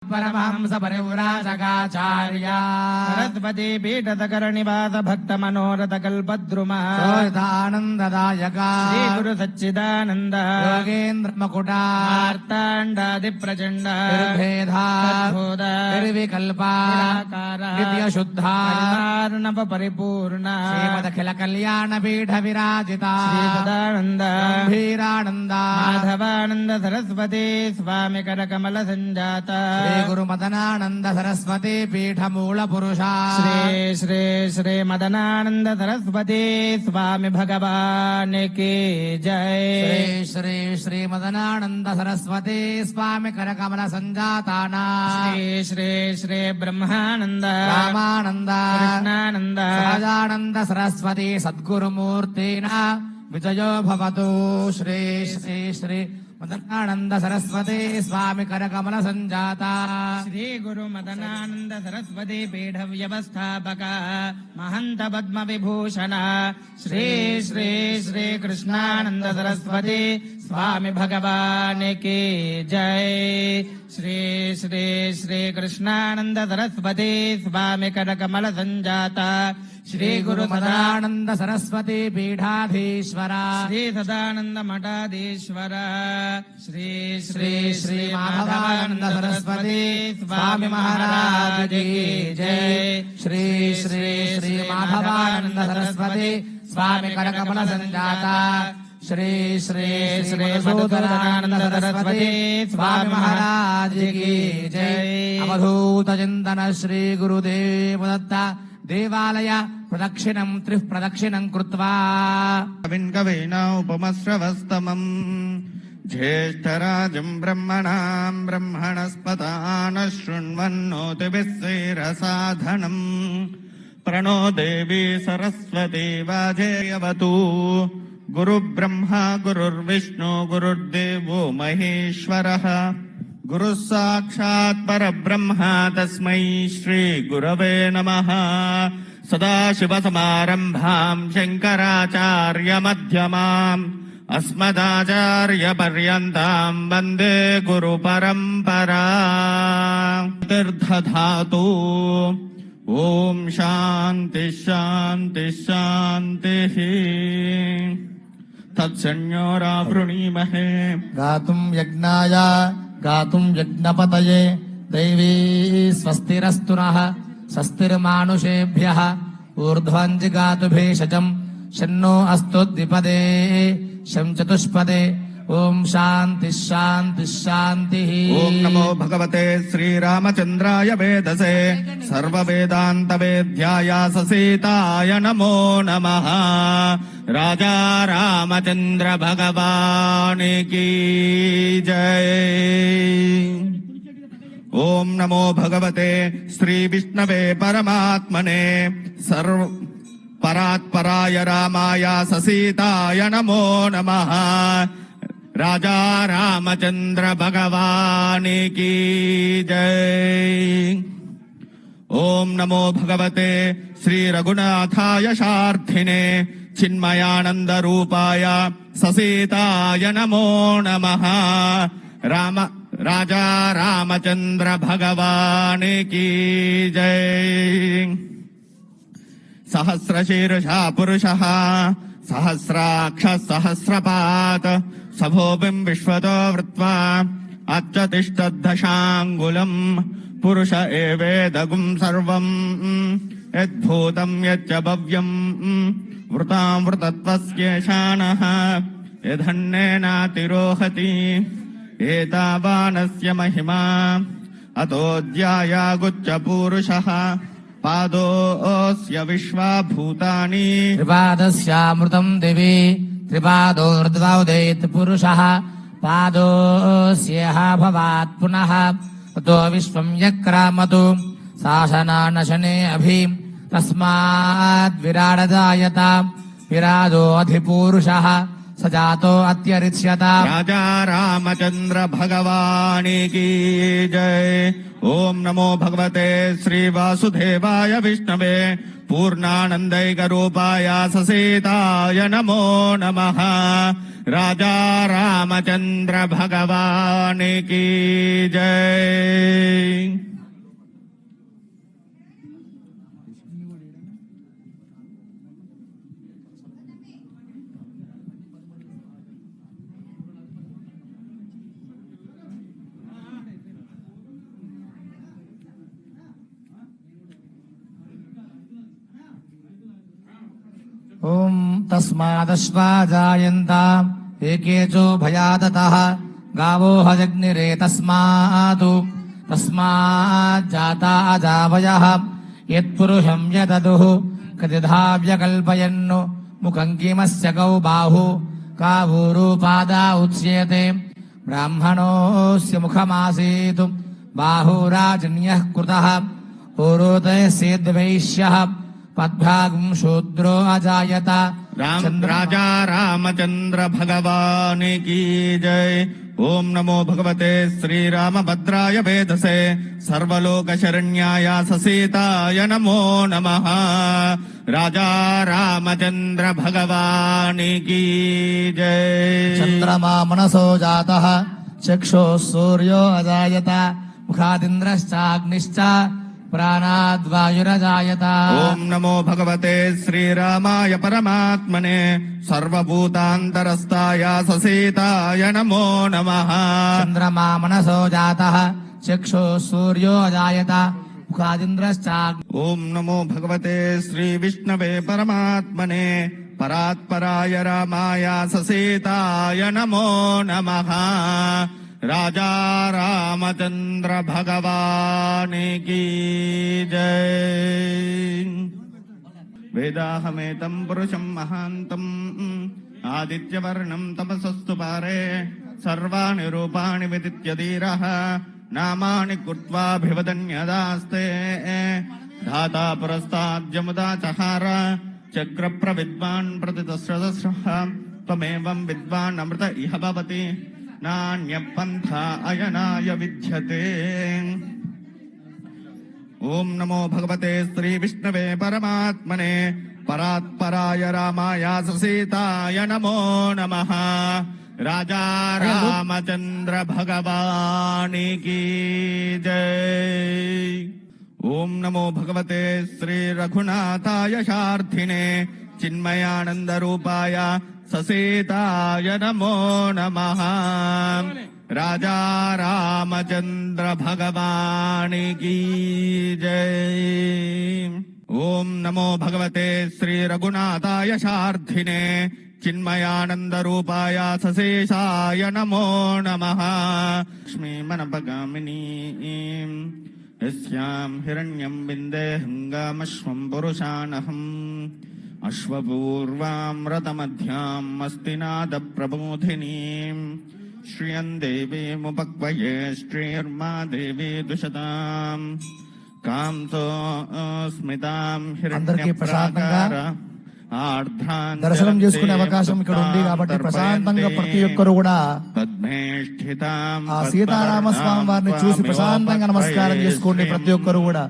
परमहंस परिव्राजकाचार्य सरस्वती पीठतकरनिवास भक्त मनोरथ कल्पद्रुम आनंददायक श्री गुरु सच्चिदानंद योगेन्द्र मकुटा मार्तांडादि प्रचंड निर्भेदा निर्विकल्पा नित्य शुद्धा नव परिपूर्ण श्रीमदखिल कल्याण पीठ विराजिता श्री सदानंद गंभीरानंद माधवानंद सरस्वती स्वामी कर कमल संजाता गुरु मदनानंद सरस्वती पीठ मूल पुरुषा श्री श्री श्री मदनानंद सरस्वती स्वामी भगवान की जय। श्री श्री श्री मदनानंद सरस्वती स्वामी कर कमल संजाताना श्री श्री श्री ब्रह्मानंद रामानंद कृष्णानंद सदानंद सरस्वती सद्गुरुमूर्तिना विजयो भवतु। श्री श्री श्री मदनानंद सरस्वती स्वामी कर कमल संजाता श्री गुरु मदनानंद सरस्वती पीठ व्यवस्थापक महंत पद्म विभूषण श्री श्री श्री कृष्णानंद सरस्वती स्वामी भगवान की जय। श्री श्री श्री कृष्णानंद सरस्वती स्वामी कर कमल संजाता श्री गुरु मदनानंद सरस्वती पीठाधीश्वर श्री सदानंद मठाधीश्वर श्री श्री श्री माधवानंद सरस्वती स्वामी महाराज की जय। श्री श्री श्री माधवानंद सरस्वती स्वामी कर कमल संजाता श्री श्री श्री मधुसूदनानंद सरस्वती स्वामी महाराज की जय। अवधूत चिंतन श्री गुरुदेव दत्ता देवालय प्रदक्षिणं त्रिः प्रदक्षिणं कृत्वा कवीना उपमश्रवस्तमम् ज्येष्ठराजं ब्रह्मणां ब्रह्मणस्पतान शृण्वन्नोतिभिस्सैरसाधनम् प्रणो देवी सरस्वती वाजेयवतु। गुरुब्रह्मा गुरुर्विष्णु गुरुर्देवो महेश्वरः गुरुः साक्षात् परब्रह्म तस्मै श्री गुरवे नमः। सदाशिवसमारम्भाम् शङ्कराचार्यमध्यमाम् अस्मदाचार्यपर्यन्ताम् वन्दे गुरुपरम्पराम्। तीर्थधातु ॐ शान्ति शान्ति शान्तिः तत्संज्ञोरावृणीमहे। गातुं यज्ञाय गातुं यज्ञपतये दैवी स्वस्तिरस्तु नः स्वस्तिर्मानुषेभ्यः ऊर्ध्वञ्जिगातु भेषजम् शन्नो अस्तु द्विपदे शं चतुष्पदे ओम शांति शांति शांति। ओम नमो भगवते श्रीरामचंद्राय वेदसे सर्ववेदांत वेद्याय ससीताय नमो नमः। राजा रामचंद्र भगवान की जय। ओम नमो भगवते श्री विष्णवे परमात्मने सर्व परात्पराय रामाय ससीताय नमो नमः। राजा रामचंद्र भगवान की जय। ओम नमो भगवते श्री रघुनाथाय शार्थिने चिन्मयानंद रूपाय ससीताय नमो नमः। राजा रामचंद्र भगवान की जय। सहस्रशीर्षा पुरुषः सहस्राक्ष सहस्रपात् सभोभिम् विश्वतो वृत्वा अच्युतिष्ठदशाङ्गुलम् पुरुष एवेदगुम् सर्वम् यद्भूतम् यच्च भव्यम् वृतामृतत्वस्येषाणः यदन्नेनातिरोहति एतावानस्य महिमा अतोऽध्यायागुच्च पूरुषः पादोऽस्य विश्वाभूतानि त्रिपादस्यामृतम् दिवि त्रिपादोर्ध्वोदेत् पुरुषः पादोऽस्येह भवात् पुनः ततो विश्वम् यक्रामतु शासनानशने अभि तस्माद्विराडदायत विराजोऽधिपूरुषः स जातो अत्यरिच्यत। राजा रामचंद्र भगवान की जय। ओम नमो भगवते श्री वासुदेवाय विष्णवे पूर्णानंदैकरूपाय ससीताय नमो नमः। రాజా రామచంద్ర భగవానికి జై. ఓం తస్మాదశ్వా జాయంత ఏకేచో భయాదతః గావో హజగ్నిరే తస్మాదు తస్మాజ్జాతా అజావయః యత్పురుషం యదదుః కతిధా వ్యకల్పయన్ను ముఖం కిమస్య కౌ బాహు కావూరూపాదా ఉచ్యతే బ్రాహ్మణోస్య ముఖమాసీతు బాహురాజన్యః కృతః ఊరోతయస్యేద్వైశ్యః పద్భాగం శూద్రో అజాయత. రాజా రామచంద్ర భగవానికి జై. ఓం నమో భగవతే శ్రీరామభద్రాయ వేదసే సర్వలోక శరణ్యాయ సీతాయ నమో నమః. రాజా రామచంద్ర భగవానికి జై. చంద్రమా మనసో జాతః చక్షుః సూర్యో అజాయత ముఖాదింద్రశ్చాగ్నిశ్చ ప్రాణాద్వాయురజాయత. ఓం నమో భగవతే శ్రీరామాయ పరమాత్మనే సర్వభూతాంతరస్థాయ సీతాయ నమో నమః. చంద్రమా మనసో జాతః చక్షుః సూర్యో అజాయత ముఖాదింద్రశ్చాగ్ని. ఓం నమో భగవతే శ్రీ విష్ణవే పరమాత్మనే పరాత్పరాయ రామాయ సీతాయ నమో నమః. రాజా రామచంద్ర భగవానికి జై. వేదాహమేతం పురుషం మహాంతం ఆదిత్యవర్ణం తపసస్తు పారే సర్వాణి రూపాణి విదిత్య ధీరః నామాని కృత్వాభివదన్యదాస్తే ధాతా పురస్తాద్యముదా చహార చక్ర ప్రవిద్వాన్ ప్రతిదస్రదస్రః త్వమేవం విద్వాన్ అమృత ఇహ భవతి నాణ్య పంథా అయనాయ విద్యతే. ఓం నమో భగవతే శ్రీ విష్ణవే పరమాత్మనే పరాత్పరాయ రామాయ సీతాయ నమో నమః. రాజా రామచంద్ర భగవానికి జై. ఓం నమో భగవతే శ్రీ రఘునాథాయ శార్థినే చిన్మయానంద రూపాయ సీతాయ నమో నమః. రాజా రామచంద్ర భగవానికి జై. ఓం నమో భగవతే శ్రీ రఘునాథాయ శార్థినే చిన్మయానంద రూపాయ సశేషాయ నమో నమః. లక్ష్మీ మనపగామినీ యస్యాం హిరణ్యం విందేహం గామశ్వం పురుషానహం అశ్వపూర్వాం రథమధ్యాం అస్తినాద ప్రబోధినీం శ్రియం దేవీముపక్వయే శ్రీర్మా దేవీ దుషతాం కాంతో స్మితాం అందరికీ ప్రశాంతంగా ఆర్ద్రాం దర్శనం చేసుకునే అవకాశం ఇక్కడ ఉంది కాబట్టి ప్రశాంతంగా ప్రతి ఒక్కరు కూడా ఆ సీతారామ స్వామి వారిని చూసి ప్రశాంతంగా నమస్కారం చేసుకోండి. ప్రతి ఒక్కరు కూడా